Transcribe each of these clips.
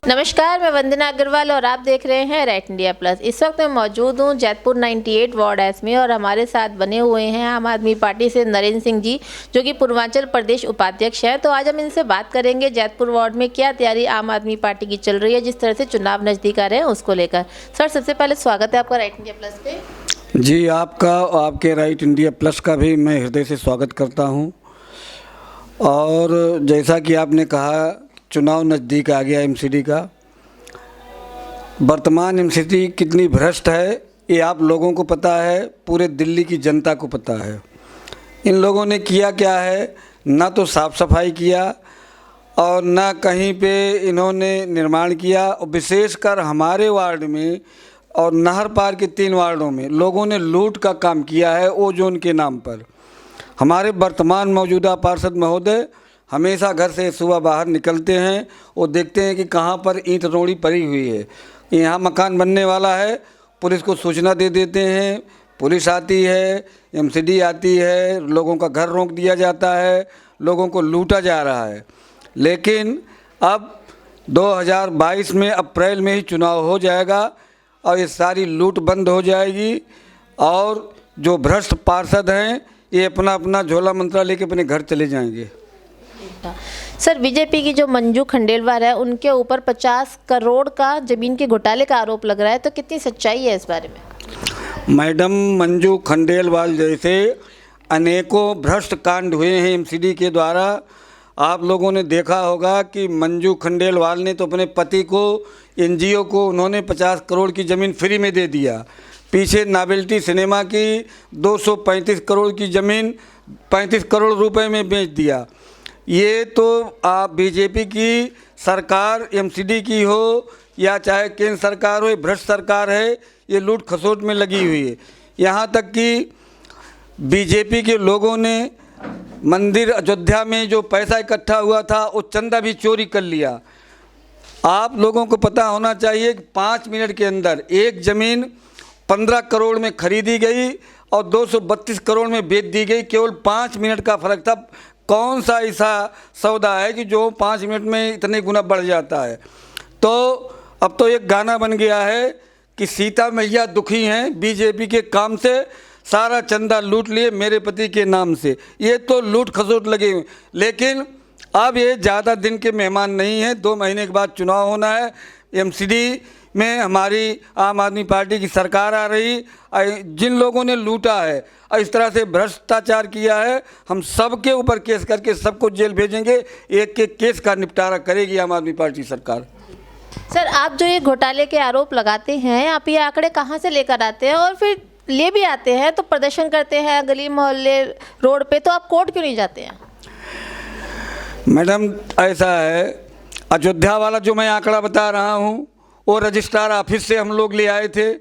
नमस्कार, मैं वंदना अग्रवाल और आप देख रहे हैं राइट इंडिया प्लस। इस वक्त मैं मौजूद हूं जैतपुर 98 वार्ड एस में और हमारे साथ बने हुए हैं आम आदमी पार्टी से नरेंद्र सिंह जी, जो कि पूर्वांचल प्रदेश उपाध्यक्ष है। तो आज हम इनसे बात करेंगे जैतपुर वार्ड में क्या तैयारी आम आदमी पार्टी की चल रही है, जिस तरह से चुनाव नज़दीक आ रहे हैं उसको लेकर। सर, सबसे पहले स्वागत है आपका राइट इंडिया प्लस पे। जी, आपका आपके राइट इंडिया प्लस का भी मैं हृदय से स्वागत करता हूं। और जैसा कि आपने कहा, चुनाव नज़दीक आ गया एमसीडी का। वर्तमान एमसीडी कितनी भ्रष्ट है ये आप लोगों को पता है, पूरे दिल्ली की जनता को पता है। इन लोगों ने किया क्या है, ना तो साफ़ सफाई किया और ना कहीं पे इन्होंने निर्माण किया। और विशेषकर हमारे वार्ड में और नहर पार के 3 वार्डों में लोगों ने लूट का काम किया है ओजोन के नाम पर। हमारे वर्तमान मौजूदा पार्षद महोदय हमेशा घर से सुबह बाहर निकलते हैं और देखते हैं कि कहाँ पर ईंट रोड़ी पड़ी हुई है, यहाँ मकान बनने वाला है। पुलिस को सूचना दे देते हैं, पुलिस आती है, एमसीडी आती है, लोगों का घर रोक दिया जाता है, लोगों को लूटा जा रहा है। लेकिन अब 2022 में अप्रैल में ही चुनाव हो जाएगा और ये सारी लूट बंद हो जाएगी और जो भ्रष्ट पार्षद हैं ये अपना अपना झोला मंत्रा लेके अपने घर चले जाएंगे। सर, बीजेपी की जो मंजू खंडेलवाल है उनके ऊपर 50 करोड़ का जमीन के घोटाले का आरोप लग रहा है, तो कितनी सच्चाई है इस बारे में? मैडम, मंजू खंडेलवाल जैसे अनेकों भ्रष्ट कांड हुए हैं एमसीडी के द्वारा। आप लोगों ने देखा होगा कि मंजू खंडेलवाल ने तो अपने पति को, एनजीओ को उन्होंने 50 करोड़ की ज़मीन फ्री में दे दिया। पीछे नॉवेल्टी सिनेमा की 235 करोड़ की ज़मीन 35 करोड़ रुपए में बेच दिया। ये तो आप बीजेपी की सरकार एमसीडी की हो या चाहे केंद्र सरकार हो, ये भ्रष्ट सरकार है, ये लूट खसोट में लगी हुई है। यहाँ तक कि बीजेपी के लोगों ने मंदिर अयोध्या में जो पैसा इकट्ठा हुआ था वो चंदा भी चोरी कर लिया। आप लोगों को पता होना चाहिए कि 5 मिनट के अंदर एक ज़मीन 15 करोड़ में खरीदी गई और 232 करोड़ में बेच दी गई। केवल 5 मिनट का फ़र्क था। कौन सा ऐसा सौदा है कि जो 5 मिनट में इतने गुना बढ़ जाता है? तो अब तो एक गाना बन गया है कि सीता मैया दुखी हैं, बीजेपी के काम से सारा चंदा लूट लिए मेरे पति के नाम से। ये तो लूट खसोट लगे हुए। लेकिन अब ये ज़्यादा दिन के मेहमान नहीं हैं। 2 महीने के बाद चुनाव होना है। एमसीडी में हमारी आम आदमी पार्टी की सरकार आ रही। जिन लोगों ने लूटा है और इस तरह से भ्रष्टाचार किया है, हम सबके ऊपर केस करके सबको जेल भेजेंगे। एक एक केस का निपटारा करेगी आम आदमी पार्टी सरकार। सर, आप जो ये घोटाले के आरोप लगाते हैं, आप ये आंकड़े कहाँ से लेकर आते हैं? और फिर ले भी आते हैं तो प्रदर्शन करते हैं गली मोहल्ले रोड पे, तो आप कोर्ट क्यों नहीं जाते हैं? मैडम, ऐसा है, अयोध्या वाला जो मैं आंकड़ा बता रहा हूँ वो रजिस्ट्रार ऑफिस से हम लोग ले आए थे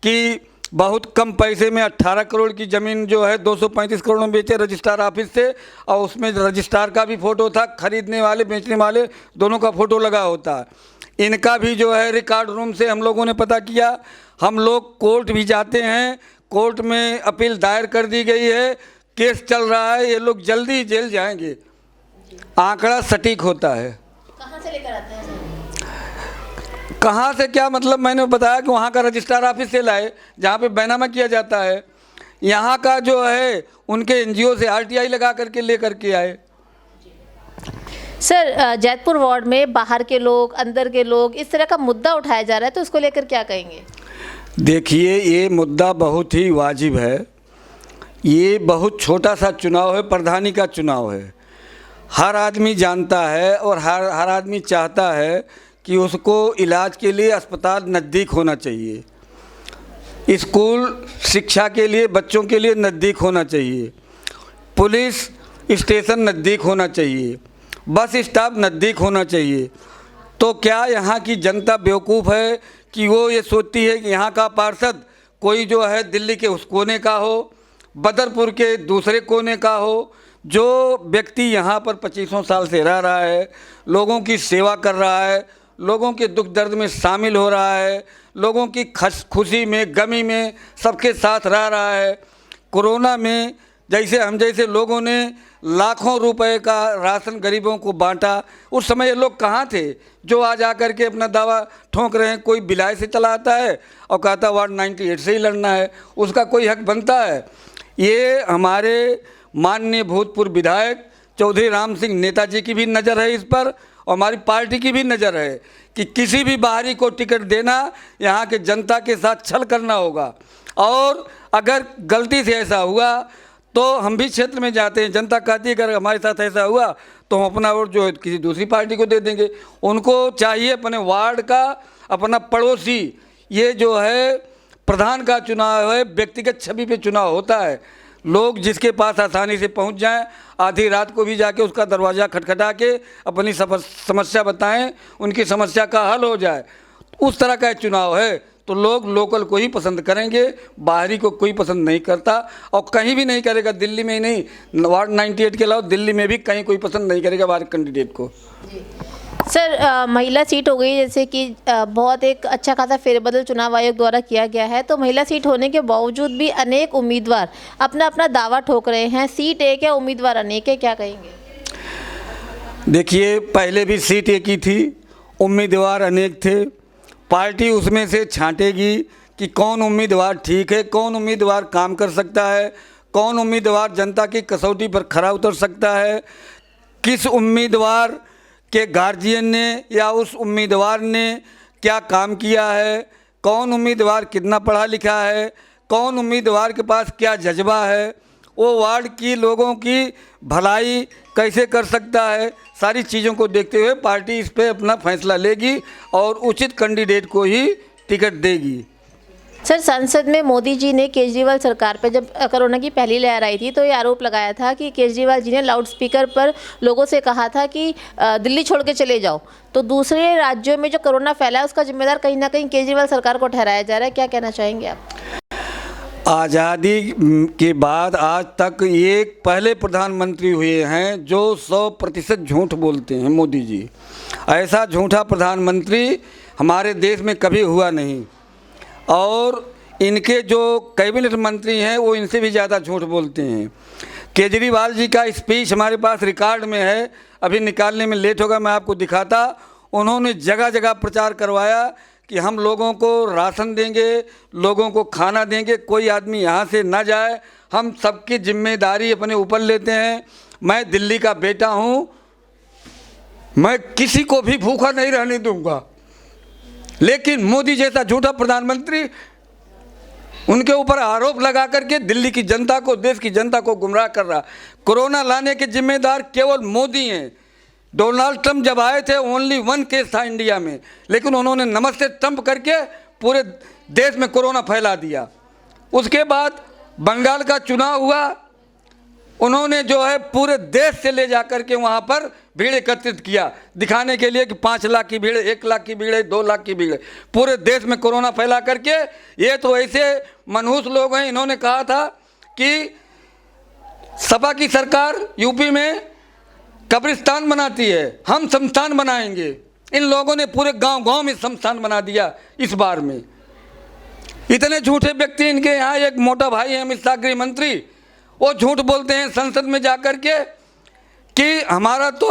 कि बहुत कम पैसे में 18 करोड़ की ज़मीन जो है 235 करोड़ में बेचे रजिस्ट्रार ऑफिस से। और उसमें रजिस्ट्रार का भी फ़ोटो था, खरीदने वाले बेचने वाले दोनों का फ़ोटो लगा होता है। इनका भी जो है रिकॉर्ड रूम से हम लोगों ने पता किया। हम लोग कोर्ट भी जाते हैं, कोर्ट में अपील दायर कर दी गई है, केस चल रहा है, ये लोग जल्दी जेल जाएंगे। आंकड़ा सटीक होता है। कहाँ से लेकर आते हैं सर? कहाँ से क्या मतलब, मैंने बताया कि वहाँ का रजिस्ट्रार ऑफिस से लाए जहाँ पे बैनामा किया जाता है। यहाँ का जो है उनके एनजीओ से आरटीआई लगा करके ले करके आए। सर, जैतपुर वार्ड में बाहर के लोग, अंदर के लोग, इस तरह का मुद्दा उठाया जा रहा है, तो उसको लेकर क्या कहेंगे? देखिए, ये मुद्दा बहुत ही वाजिब है। ये बहुत छोटा सा चुनाव है, प्रधानी का चुनाव है। हर आदमी जानता है और हर आदमी चाहता है कि उसको इलाज के लिए अस्पताल नज़दीक होना चाहिए, स्कूल शिक्षा के लिए बच्चों के लिए नज़दीक होना चाहिए, पुलिस स्टेशन नज़दीक होना चाहिए, बस स्टॉप नज़दीक होना चाहिए। तो क्या यहाँ की जनता बेवकूफ़ है कि वो ये सोचती है कि यहाँ का पार्षद कोई जो है दिल्ली के उस कोने का हो, बदरपुर के दूसरे कोने का हो? जो व्यक्ति यहाँ पर 25 साल से रह रहा है, लोगों की सेवा कर रहा है, लोगों के दुख दर्द में शामिल हो रहा है, लोगों की खुशी में गमी में सबके साथ रह रहा है। कोरोना में जैसे हम जैसे लोगों ने लाखों रुपए का राशन गरीबों को बांटा, उस समय ये लोग कहाँ थे जो आज आकर के अपना दावा ठोक रहे हैं? कोई बिलाय से चला आता है और कहता वार्ड 98 से ही लड़ना है, उसका कोई हक बनता है? ये हमारे माननीय भूतपूर्व विधायक चौधरी राम सिंह नेताजी की भी नज़र है इस पर, और हमारी पार्टी की भी नज़र है कि किसी भी बाहरी को टिकट देना यहाँ के जनता के साथ छल करना होगा। और अगर गलती से ऐसा हुआ तो हम भी क्षेत्र में जाते हैं, जनता कहती है अगर हमारे साथ ऐसा हुआ तो हम अपना वोट जो है किसी दूसरी पार्टी को दे देंगे। उनको चाहिए अपने वार्ड का, अपना पड़ोसी, ये जो है प्रधान का चुनाव है, व्यक्तिगत छवि पे चुनाव होता है। लोग जिसके पास आसानी से पहुंच जाएं, आधी रात को भी जाके उसका दरवाज़ा खटखटा के अपनी समस्या बताएं, उनकी समस्या का हल हो जाए, उस तरह का चुनाव है। तो लोग लोकल को ही पसंद करेंगे, बाहरी को कोई पसंद नहीं करता, और कहीं भी नहीं करेगा। दिल्ली में ही नहीं, वार्ड 98 के अलावा दिल्ली में भी कहीं कोई पसंद नहीं करेगा बाहरी कैंडिडेट को। सर, महिला सीट हो गई, जैसे कि बहुत एक अच्छा खासा फेरबदल चुनाव आयोग द्वारा किया गया है, तो महिला सीट होने के बावजूद भी अनेक उम्मीदवार अपना अपना दावा ठोक रहे हैं। सीट एक है, उम्मीदवार अनेक है, क्या कहेंगे? देखिए, पहले भी सीट एक ही थी, उम्मीदवार अनेक थे। पार्टी उसमें से छांटेगी कि कौन उम्मीदवार ठीक है, कौन उम्मीदवार काम कर सकता है, कौन उम्मीदवार जनता की कसौटी पर खरा उतर सकता है, किस उम्मीदवार के गार्जियन ने या उस उम्मीदवार ने क्या काम किया है, कौन उम्मीदवार कितना पढ़ा लिखा है, कौन उम्मीदवार के पास क्या जज्बा है, वो वार्ड की लोगों की भलाई कैसे कर सकता है। सारी चीज़ों को देखते हुए पार्टी इस पे अपना फैसला लेगी और उचित कैंडिडेट को ही टिकट देगी। सर, संसद में मोदी जी ने केजरीवाल सरकार पर जब कोरोना की पहली लहर आई थी तो ये आरोप लगाया था कि केजरीवाल जी ने लाउड स्पीकर पर लोगों से कहा था कि दिल्ली छोड़ के चले जाओ। तो दूसरे राज्यों में जो कोरोना फैला है उसका जिम्मेदार कहीं ना कहीं केजरीवाल सरकार को ठहराया जा रहा है, क्या कहना चाहेंगे आप? आज़ादी के बाद आज तक एक पहले प्रधानमंत्री हुए हैं जो 100% झूठ बोलते हैं, मोदी जी। ऐसा झूठा प्रधानमंत्री हमारे देश में कभी हुआ नहीं, और इनके जो कैबिनेट मंत्री हैं वो इनसे भी ज़्यादा झूठ बोलते हैं। केजरीवाल जी का स्पीच हमारे पास रिकॉर्ड में है, अभी निकालने में लेट होगा, मैं आपको दिखाता। उन्होंने जगह जगह प्रचार करवाया कि हम लोगों को राशन देंगे, लोगों को खाना देंगे, कोई आदमी यहाँ से ना जाए, हम सबकी जिम्मेदारी अपने ऊपर लेते हैं। मैं दिल्ली का बेटा हूँ, मैं किसी को भी भूखा नहीं रहने दूंगा। लेकिन मोदी जैसा झूठा प्रधानमंत्री उनके ऊपर आरोप लगा करके दिल्ली की जनता को, देश की जनता को गुमराह कर रहा। कोरोना लाने के जिम्मेदार केवल मोदी हैं। डोनाल्ड ट्रंप जब आए थे ओनली 1 केस था इंडिया में, लेकिन उन्होंने नमस्ते ट्रंप करके पूरे देश में कोरोना फैला दिया। उसके बाद बंगाल का चुनाव हुआ, उन्होंने जो है पूरे देश से ले जा कर के वहाँ पर भीड़ एकत्रित किया, दिखाने के लिए कि 5 लाख की भीड़, 1 लाख की भीड़ है, 2 लाख की भीड़ है, पूरे देश में कोरोना फैला करके। ये तो ऐसे मनहूस लोग हैं, इन्होंने कहा था कि सपा की सरकार यूपी में कब्रिस्तान बनाती है, हम शमशान बनाएंगे। इन लोगों ने पूरे गांव-गांव में शमशान बना दिया इस बार में। इतने झूठे व्यक्ति इनके यहाँ एक मोटा भाई है अमित शाह गृह मंत्री, वो झूठ बोलते हैं संसद में जाकर के कि हमारा तो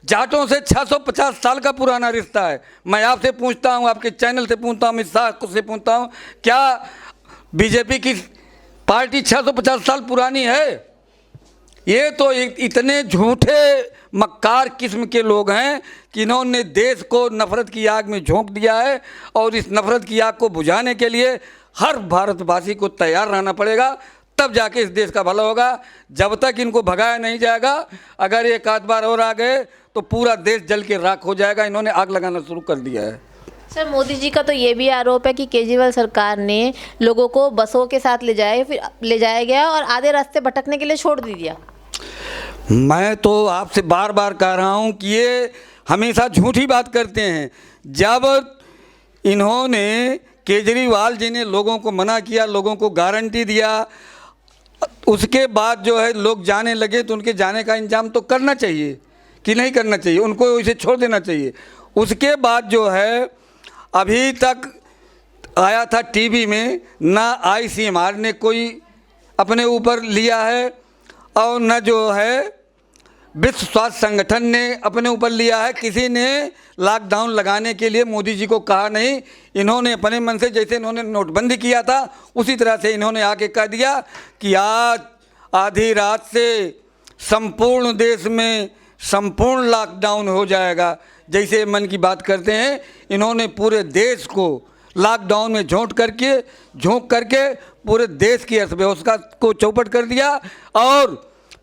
जाटों से 650 साल का पुराना रिश्ता है। मैं आपसे पूछता हूँ, आपके चैनल से पूछता हूँ, अमित शाह से पूछता हूँ, क्या बीजेपी की पार्टी 650 साल पुरानी है? ये तो इतने झूठे मक्कार किस्म के लोग हैं कि इन्होंने देश को नफ़रत की आग में झोंक दिया है, और इस नफ़रत की आग को बुझाने के लिए हर भारतवासी को तैयार रहना पड़ेगा, तब जाके इस देश का भला होगा। जब तक इनको भगाया नहीं जाएगा, अगर एक आध बार और आ गए तो पूरा देश जल के राख हो जाएगा। इन्होंने आग लगाना शुरू कर दिया है। सर, मोदी जी का तो ये भी आरोप है कि केजरीवाल सरकार ने लोगों को बसों के साथ फिर ले जाया गया और आधे रास्ते भटकने के लिए छोड़ दिया। मैं तो आपसे बार बार कह रहा हूँ कि ये हमेशा झूठी बात करते हैं। जब इन्होंने, केजरीवाल जी ने लोगों को मना किया, लोगों को गारंटी दिया, उसके बाद जो है लोग जाने लगे, तो उनके जाने का इंतजाम तो करना चाहिए कि नहीं करना चाहिए, उनको इसे छोड़ देना चाहिए। उसके बाद जो है अभी तक आया था टीवी में, ना ICMR ने कोई अपने ऊपर लिया है और न जो है विश्व स्वास्थ्य संगठन ने अपने ऊपर लिया है। किसी ने लॉकडाउन लगाने के लिए मोदी जी को कहा नहीं। इन्होंने अपने मन से, जैसे इन्होंने नोटबंदी किया था उसी तरह से इन्होंने आके कह दिया कि आज आधी रात से संपूर्ण देश में संपूर्ण लॉकडाउन हो जाएगा। जैसे मन की बात करते हैं, इन्होंने पूरे देश को लॉकडाउन में झोंक करके पूरे देश की अर्थव्यवस्था को चौपट कर दिया और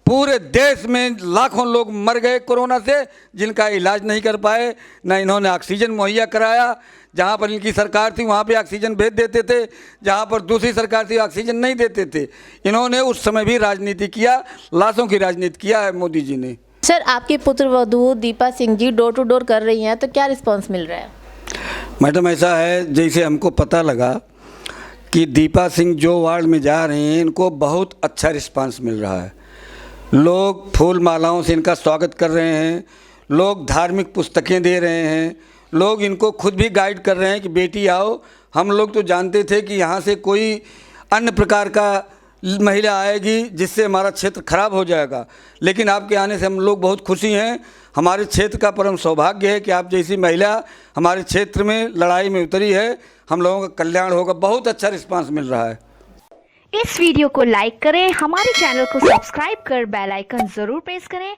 पूरे देश में लाखों लोग मर गए कोरोना से, जिनका इलाज नहीं कर पाए। न इन्होंने ऑक्सीजन मुहैया कराया। जहाँ पर इनकी सरकार थी वहाँ पे ऑक्सीजन भेज देते थे, जहाँ पर दूसरी सरकार थी ऑक्सीजन नहीं देते थे। इन्होंने उस समय भी राजनीति किया, लाशों की राजनीति किया है मोदी जी ने। सर, आपकी पुत्रवधू Deepa Singh ji door to door कर रही हैं, तो क्या रिस्पांस मिल रहा है? मैडम, ऐसा है, जैसे हमको पता लगा कि दीपा सिंह जो वार्ड में जा रही हैं, इनको बहुत अच्छा रिस्पांस मिल रहा है। लोग फूल मालाओं से इनका स्वागत कर रहे हैं, लोग धार्मिक पुस्तकें दे रहे हैं, लोग इनको खुद भी गाइड कर रहे हैं कि बेटी आओ। हम लोग तो जानते थे कि यहाँ से कोई अन्य प्रकार का महिला आएगी जिससे हमारा क्षेत्र खराब हो जाएगा, लेकिन आपके आने से हम लोग बहुत खुशी हैं। हमारे क्षेत्र का परम सौभाग्य है कि आप जैसी महिला हमारे क्षेत्र में लड़ाई में उतरी है। हम लोगों का कल्याण होगा। बहुत अच्छा रिस्पांस मिल रहा है। इस वीडियो को लाइक करें, हमारे चैनल को सब्सक्राइब कर बेल आइकन जरूर प्रेस करें